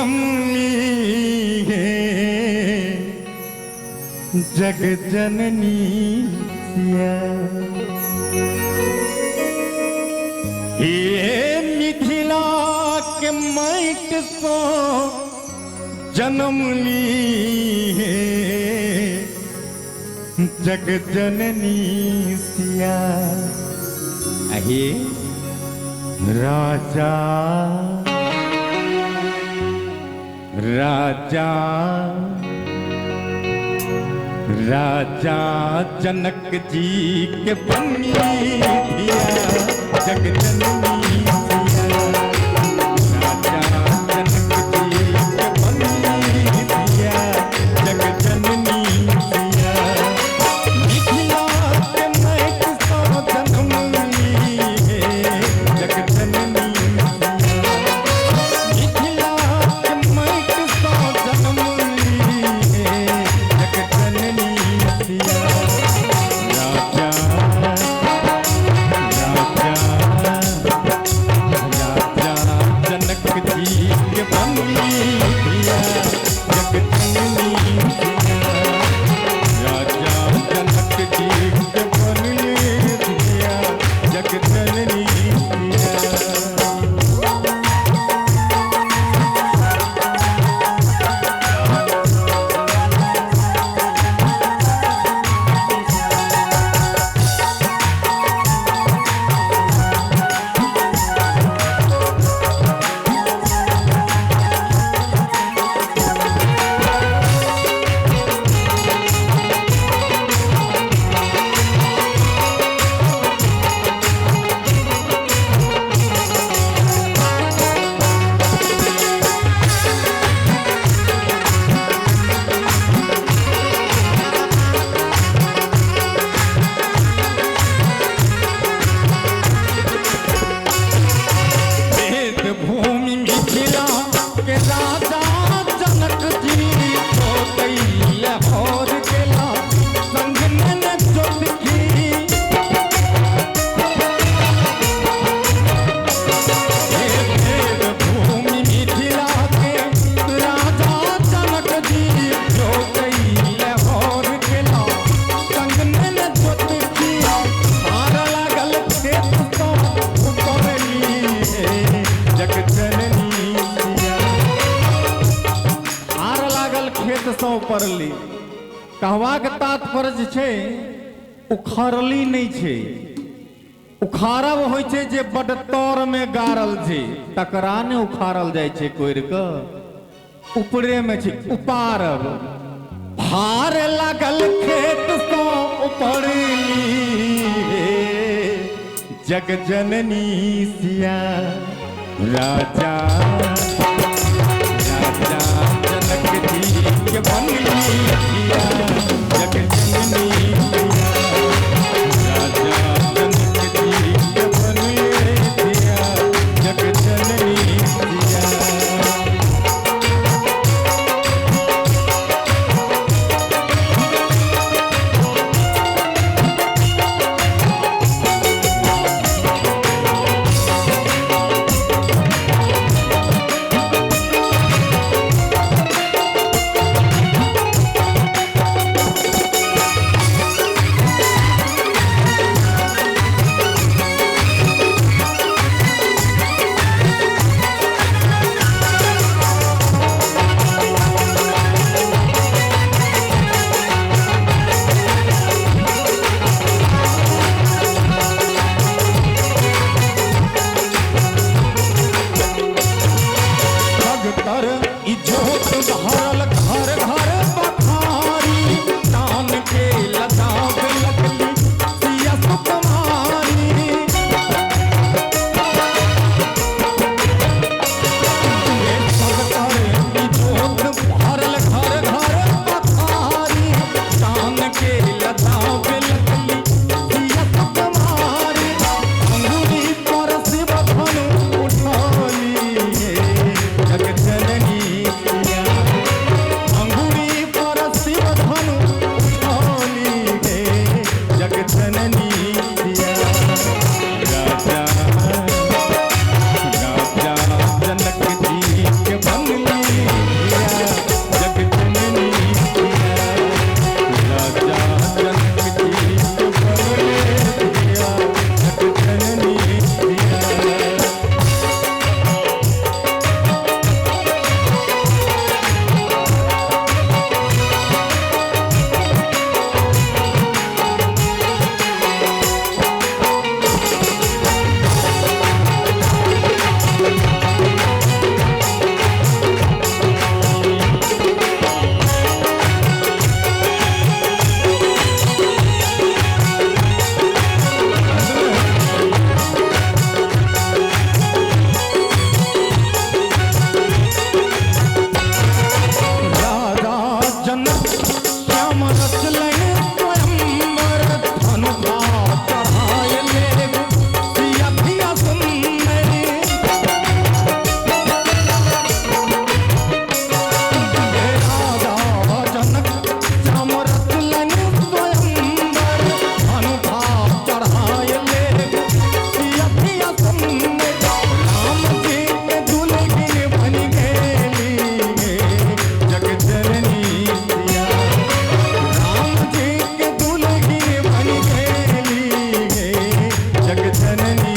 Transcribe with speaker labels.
Speaker 1: जन्म ली है जग जननी सिया। ये मिथिला के माइट सो जन्म ली है जग जननी सिया। अहे राजा राजा राजा जनक जी के बनी दिया जग जननी सिया। राजा जनक जी के बनी दिया जग जननी सिया। मिथिला के माइट सो जन्म ली है जग जननी सिया। मिथिला के माइट सो जन्म ली है जग जननी सिया। राजा राजा जनक जी के बनी दिया जग जननी सिया। राजा जनक जी के बनी दिया जग जननी सिया। भूमि मिथिला के राजा जनक जी तो कैल और केला संग नन जोतकी। भूमि मिथिला के राजा जनक जी तो कैल और केला संग नन जोतकी। हार लागल खेत तो उतरली जग जननी सिया। हार लागल खेत सौ परली कहवाक तात्पर्य छै उखड़ली नहीं छै। उखाड़ब होइ छै जे बड तौर में गाड़ल छै तकरा ने उखाड़ल जाइ छै कोइर के ऊपरे में छै उपारब। हार लागल खेत सौ उपरली जग जननी सिया। राजा राजा जनक जी के बनी दिया जग जननी सिया। राजा जनक जी के बनी दिया जग जननी सिया। जननी